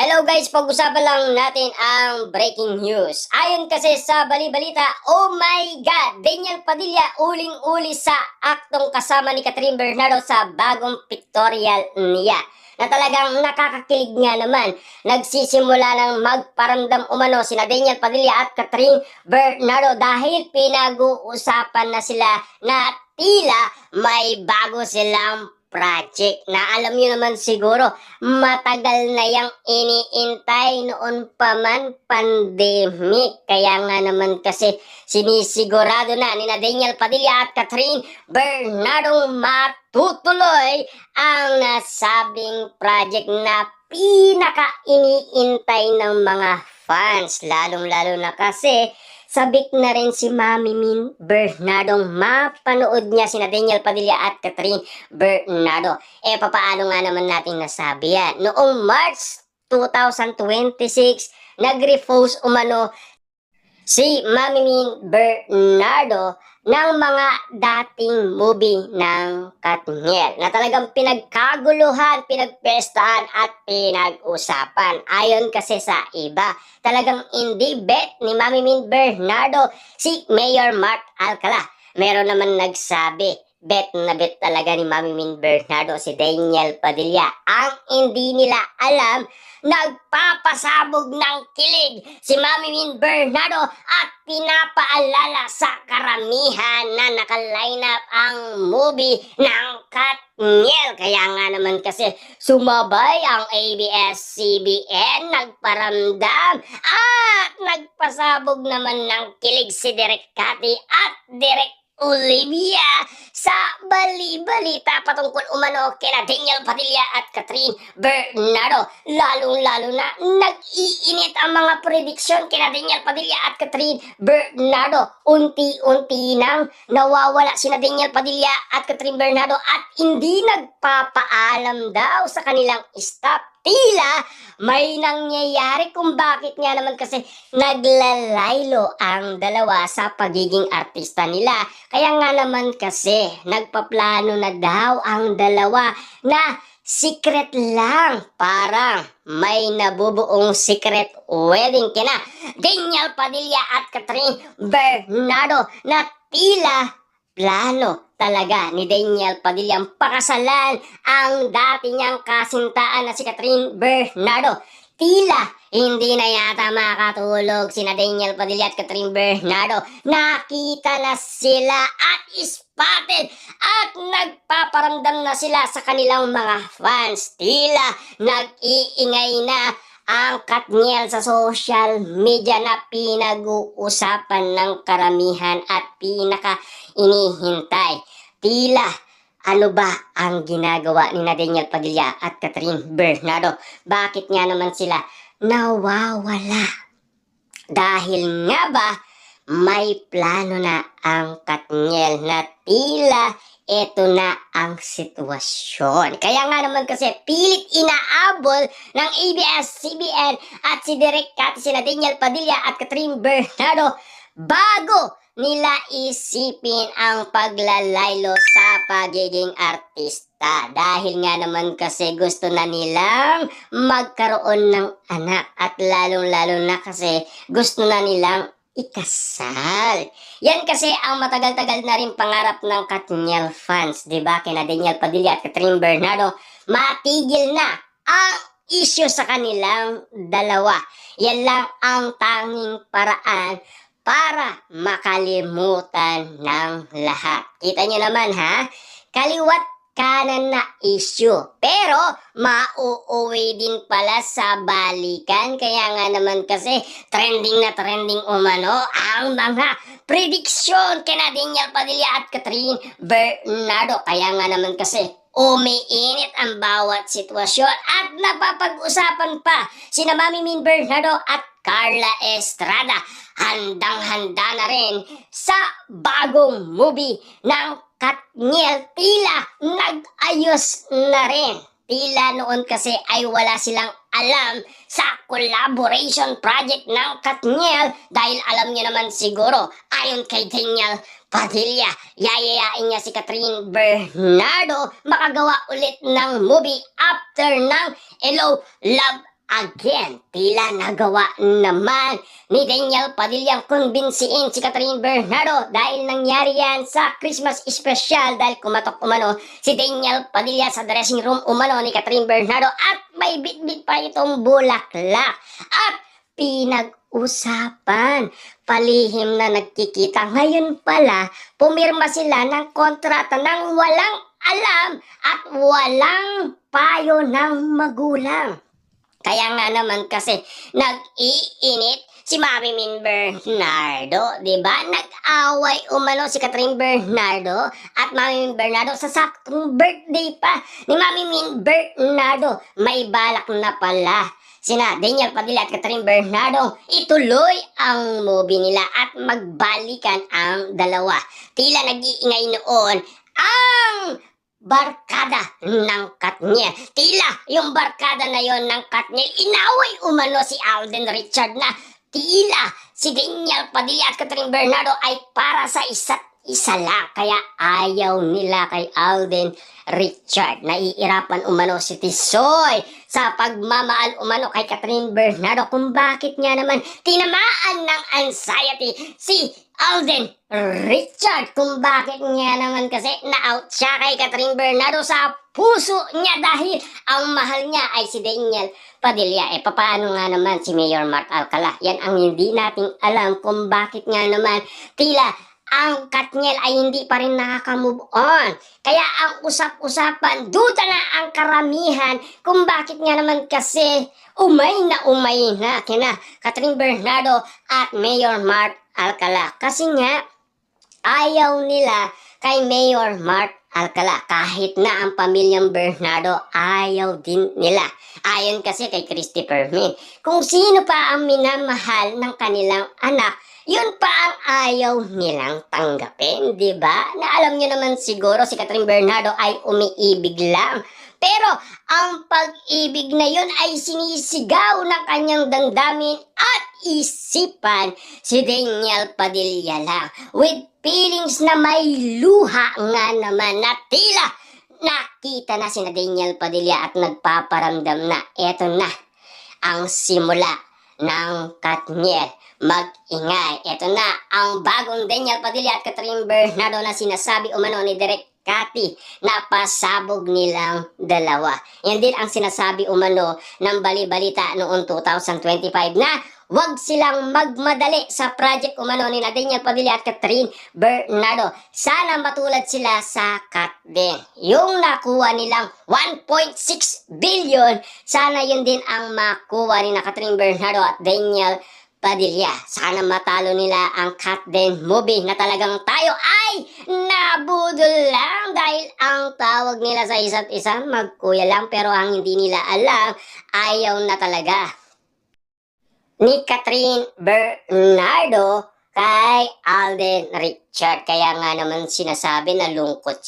Hello guys, pag-usapan lang natin ang breaking news. Ayon kasi sa bali-balita, oh my God! Daniel Padilla uling-uli sa aktong kasama ni Catherine Bernardo sa bagong pictorial niya. Na talagang nakakakilig nga naman. Nagsisimula ng magparamdam umano sina Daniel Padilla at Catherine Bernardo dahil pinag-uusapan na sila na tila may bago silang project na alam niyo naman siguro matagal na yang iniintay noon pa man pandemic. Kaya nga naman kasi sinisigurado na ni Daniel Padilla at Catherine Bernardo matutuloy ang nasabing project na pinaka iniintay ng mga fans. Lalong-lalo na kasi sabik na rin si Mami Min Bernardo mapanood niya sina Daniel Padilla at Catherine Bernardo. Papaano nga naman natin nasabi yan? Noong March 2026, nag-repost umano si Mami Min Bernardo ng mga dating movie ng Katniel na talagang pinagkaguluhan, pinagpestahan at pinag-usapan. Ayon kasi sa iba, talagang hindi bet ni Mami Min Bernardo si Mayor Mark Alcala. Meron naman nagsabi, bet na bet talaga ni Mami Min Bernardo si Daniel Padilla. Ang hindi nila alam, nagpapasabog ng kilig si Mami Min Bernardo at pinapaalala sa karamihan na naka-line up ang movie ng Katniel. Kaya nga naman kasi sumabay ang ABS-CBN, nagparamdam at nagpasabog naman ng kilig si Direk Cathy at Direk Olivia sa bali-balita patungkol umano kina Daniel Padilla at Catherine Bernardo. Lalong-lalo na nag-iinit ang mga prediksyon kina Daniel Padilla at Catherine Bernardo. Unti-unti nang nawawala sina Daniel Padilla at Catherine Bernardo at hindi nagpapaalam daw sa kanilang staff. Tila may nangyayari kung bakit nga naman kasi naglalaylo ang dalawa sa pagiging artista nila. Kaya nga naman kasi nagpaplano na daw ang dalawa na secret lang, parang may nabubuong secret wedding kina Daniel Padilla at Catherine Bernardo na tila plano talaga ni Daniel Padilla ang pakasalan ang dati niyang kasintaan na si Catherine Bernardo. Tila hindi na yata makatulog sina Daniel Padilla at Catherine Bernardo. Nakita na sila at spotted at nagpaparamdam na sila sa kanilang mga fans. Tila nag-iingay na ang Katniel sa social media na pinag-uusapan ng karamihan at pinaka inihintay. Tila ano ba ang ginagawa ni Daniel Padilla at Catherine Bernardo? Bakit nga naman sila nawawala? Dahil nga ba may plano na ang Katniel na tila ito na ang sitwasyon. Kaya nga naman kasi pilit inaabol ng ABS-CBN at si Direk Cathy sina Daniel Padilla at Catherine Bernardo bago nila isipin ang paglalaylo sa pagiging artista. Dahil nga naman kasi gusto na nilang magkaroon ng anak at lalong-lalo na kasi gusto na nilang ikasal. Yan kasi ang matagal-tagal na rin pangarap ng Katniel fans, di ba? Kina Daniel Padilla at Catherine Bernardo, matigil na ang issue sa kanilang dalawa. Yan lang ang tanging paraan para makalimutan ng lahat. Kita nyo naman ha, kaliwat kanan na issue. Pero mauuwi din pala sa balikan. Kaya nga naman kasi trending na trending umano ang mga prediksyon kina Daniel Padilla at Catherine Bernardo. Kaya nga naman kasi umiinit ang bawat sitwasyon at napapag-usapan pa sina Mami Min Bernardo at Carla Estrada. Handang-handa na rin sa bagong movie ng Katniel. Tila nag-ayos na rin. Tila noon kasi ay wala silang alam sa collaboration project ng Katniel dahil alam niyo naman siguro ayon kay Daniel Padilla, yayayain niya si Catherine Bernardo makagawa ulit ng movie after ng Hello Love again. Tila nagawa naman ni Daniel Padilla kumbinsiin si Catherine Bernardo dahil nangyari yan sa Christmas special dahil kumatok umano si Daniel Padilla sa dressing room umano ni Catherine Bernardo at may bit-bit pa itong bulaklak at pinag-usapan. Palihim na nagkikita. Ngayon pala, pumirma sila ng kontrata ng walang alam at walang payo ng magulang. Kaya nga naman kasi nag-iinit si Mami Min Bernardo, di ba? Nag-away umano si Catherine Bernardo at Mami Min Bernardo sa saktong birthday pa ni Mami Min Bernardo. May balak na pala sina Daniel Padilla at Catherine Bernardo ituloy ang movie nila at magbalikan ang dalawa. Tila nag-iingay noon ang barkada ng Katniel. Tila yung barkada na yon ng Katniel, inaway umano si Alden Richard na tila si Daniel Padilla at Catherine Bernardo ay para sa isa't isa lang. Kaya ayaw nila kay Alden Richard. Naiirapan umano si Tisoy sa pagmamahal umano kay Catherine Bernardo kung bakit nga naman tinamaan ng anxiety si Alden Richard, kung bakit nga naman kasi na-out siya kay Catherine Bernardo sa puso niya dahil ang mahal niya ay si Daniel Padilla. Papaano nga naman si Mayor Mark Alcala? Yan ang hindi nating alam kung bakit nga naman tila ang Katniel ay hindi pa rin nakaka-move on. Kaya ang usap-usapan, duda na ang karamihan kung bakit nga naman kasi umay na kina Catherine Bernardo at Mayor Mark Alcala. Kasi nga, ayaw nila kay Mayor Mark Alcala. Kahit na ang pamilyang Bernardo, ayaw din nila. Ayon kasi kay Christopher Min, kung sino pa ang minamahal ng kanilang anak, yun pa ang ayaw nilang tanggapin, di ba? Na alam nyo naman siguro si Catherine Bernardo ay umiibig lang. Pero ang pag-ibig na yun ay sinisigaw ng kanyang damdamin at isipan si Daniel Padilla lang. With feelings na may luha nga naman na tila nakita na si Daniel Padilla at nagpaparamdam na eto na ang simula ng Katniel. Mag-ingay. Ito na ang bagong Daniel Padilla at Catherine Bernardo na sinasabi umano ni Direk Cathy na pasabog nilang dalawa. Yan din ang sinasabi umano ng bali-balita noong 2025 na wag silang magmadali sa project umano ni Daniel Padilla at Catherine Bernardo. Sana matulad sila sa Kat din. Yung nakuha nilang 1.6 billion, sana yun din ang makuha ni Catherine Bernardo at Daniel Padilla. Sana matalo nila ang Kat din movie na talagang tayo ay nabudol lang dahil ang tawag nila sa isa't isa magkuya lang, pero ang hindi nila alam ayaw na talaga ni Catherine Bernardo kay Alden Richard. Kaya nga naman sinasabi na lungkot